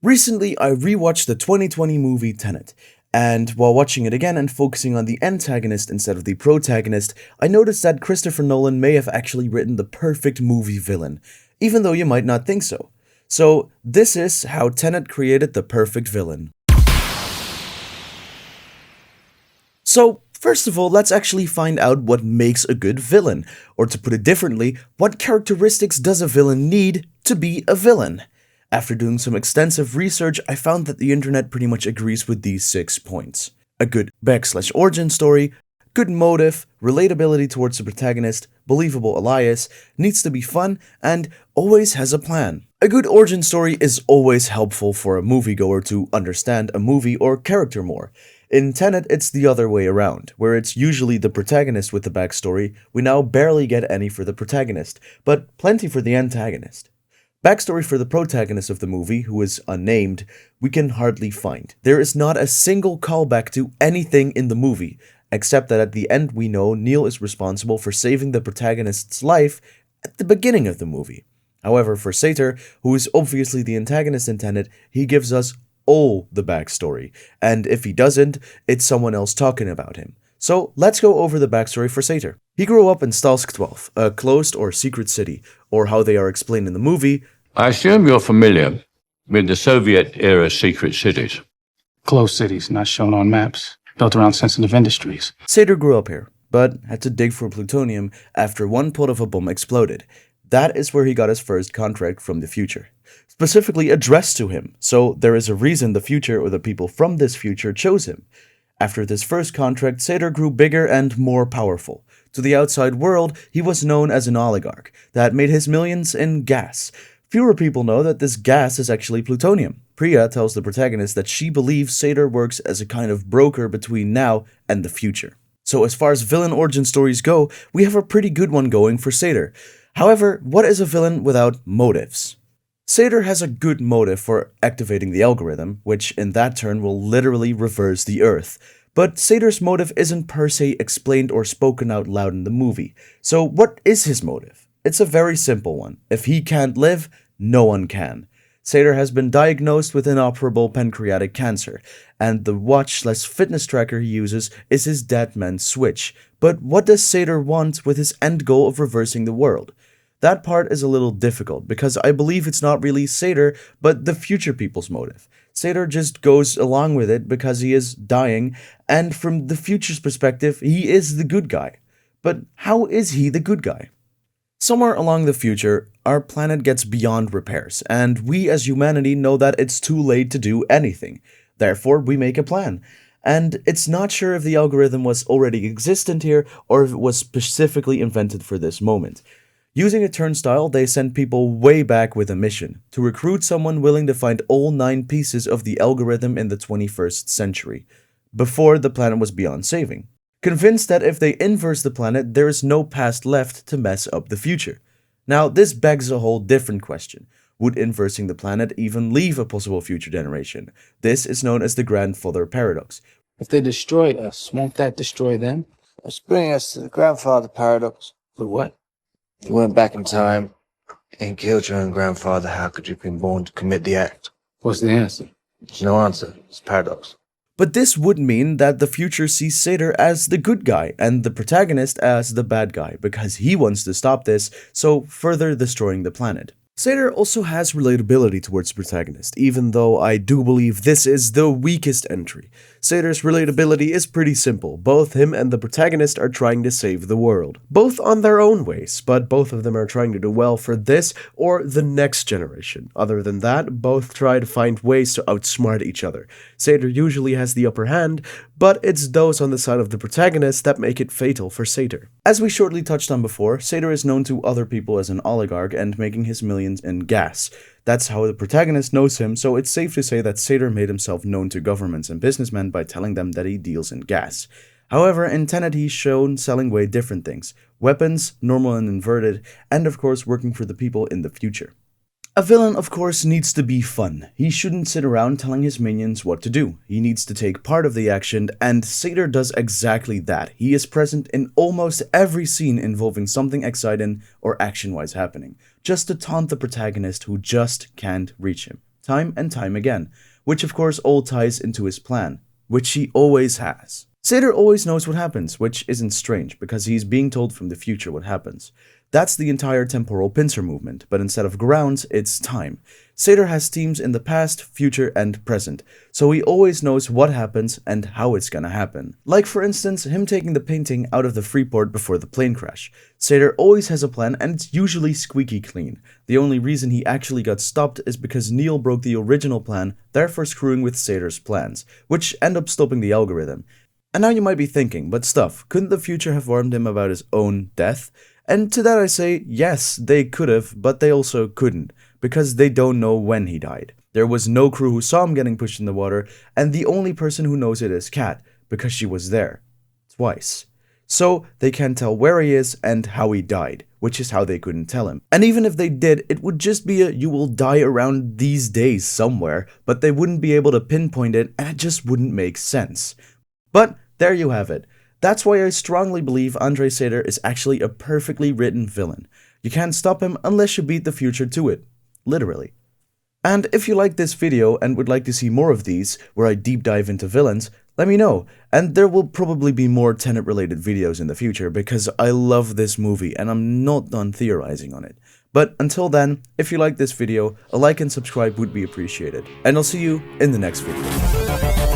Recently, I rewatched the 2020 movie Tenet, and while watching it again and focusing on the antagonist instead of the protagonist, I noticed that Christopher Nolan may have actually written the perfect movie villain, even though you might not think so. So, this is how Tenet created the perfect villain. So, first of all, let's actually find out what makes a good villain, or to put it differently, what characteristics does a villain need to be a villain? After doing some extensive research, I found that the internet pretty much agrees with these 6 points. A good backslash origin story, good motive, relatability towards the protagonist, believable alias, needs to be fun, and always has a plan. A good origin story is always helpful for a moviegoer to understand a movie or character more. In Tenet, it's the other way around, where it's usually the protagonist with the backstory. We now barely get any for the protagonist, but plenty for the antagonist. Backstory for the protagonist of the movie, who is unnamed, we can hardly find. There is not a single callback to anything in the movie, except that at the end we know Neil is responsible for saving the protagonist's life at the beginning of the movie. However, for Sator, who is obviously the antagonist in Tenet, he gives us all the backstory, and if he doesn't, it's someone else talking about him. So let's go over the backstory for Sator. He grew up in Stalsk 12, a closed or secret city, or how they are explained in the movie. I assume you're familiar with the Soviet-era secret cities. Closed cities not shown on maps, built around sensitive industries. Sator grew up here, but had to dig for plutonium after one pod of a bomb exploded. That is where he got his first contract from the future, specifically addressed to him, so there is a reason the future or the people from this future chose him. After this first contract, Sator grew bigger and more powerful. To the outside world, he was known as an oligarch that made his millions in gas. Fewer people know that this gas is actually plutonium. Priya tells the protagonist that she believes Sator works as a kind of broker between now and the future. So as far as villain origin stories go, we have a pretty good one going for Sator. However, what is a villain without motives? Sator has a good motive for activating the algorithm, which in that turn will literally reverse the Earth. But Sator's motive isn't per se explained or spoken out loud in the movie. So what is his motive? It's a very simple one. If he can't live, no one can. Sator has been diagnosed with inoperable pancreatic cancer, and the watch/fitness tracker he uses is his dead man switch. But what does Sator want with his end goal of reversing the world? That part is a little difficult, because I believe it's not really Sator, but the future people's motive. Sator just goes along with it because he is dying, and from the future's perspective, he is the good guy. But how is he the good guy? Somewhere along the future, our planet gets beyond repairs, and we as humanity know that it's too late to do anything. Therefore, we make a plan. And it's not sure if the algorithm was already existent here, or if it was specifically invented for this moment. Using a turnstile, they sent people way back with a mission, to recruit someone willing to find all 9 pieces of the algorithm in the 21st century, before the planet was beyond saving. Convinced that if they inverse the planet, there is no past left to mess up the future. Now, this begs a whole different question. Would inversing the planet even leave a possible future generation? This is known as the grandfather paradox. If they destroyed us, won't that destroy them? Let's bring us to the grandfather paradox. For what? You went back in time and killed your own grandfather. How could you have been born to commit the act? What's the answer? There's no answer. It's a paradox. But this would mean that the future sees Sator as the good guy and the protagonist as the bad guy, because he wants to stop this, so further destroying the planet. Sator also has relatability towards the protagonist, even though I do believe this is the weakest entry. Sator's relatability is pretty simple. Both him and the protagonist are trying to save the world. Both on their own ways, but both of them are trying to do well for this or the next generation. Other than that, both try to find ways to outsmart each other. Sator usually has the upper hand, but it's those on the side of the protagonist that make it fatal for Sator. As we shortly touched on before, Sator is known to other people as an oligarch and making his millions in gas. That's how the protagonist knows him, so it's safe to say that Sator made himself known to governments and businessmen by telling them that he deals in gas. However, in Tenet he's shown selling way different things. Weapons, normal and inverted, and of course working for the people in the future. A villain, of course, needs to be fun. He shouldn't sit around telling his minions what to do. He needs to take part of the action, and Sator does exactly that. He is present in almost every scene involving something exciting or action-wise happening, just to taunt the protagonist who just can't reach him. time and time again, which of course all ties into his plan, which he always has. Sator always knows what happens, which isn't strange, because he's being told from the future what happens. That's the entire temporal pincer movement, but instead of grounds, it's time. Sator has teams in the past, future, and present, so he always knows what happens and how it's gonna happen. Like for instance, him taking the painting out of the Freeport before the plane crash. Sator always has a plan and it's usually squeaky clean. The only reason he actually got stopped is because Neil broke the original plan, therefore screwing with Sator's plans, which end up stopping the algorithm. And now you might be thinking, but stuff, couldn't the future have warned him about his own death? And to that I say, yes, they could have, but they also couldn't, because they don't know when he died. There was no crew who saw him getting pushed in the water, and the only person who knows it is Kat, because she was there. Twice. So, they can't tell where he is and how he died, which is how they couldn't tell him. And even if they did, it would just be a you will die around these days somewhere, but they wouldn't be able to pinpoint it, and it just wouldn't make sense. But there you have it. That's why I strongly believe Andrei Sator is actually a perfectly written villain. You can't stop him unless you beat the future to it. Literally. And if you liked this video and would like to see more of these, where I deep dive into villains, let me know. And there will probably be more Tenet related videos in the future because I love this movie and I'm not done theorizing on it. But until then, if you like this video, a like and subscribe would be appreciated. And I'll see you in the next video.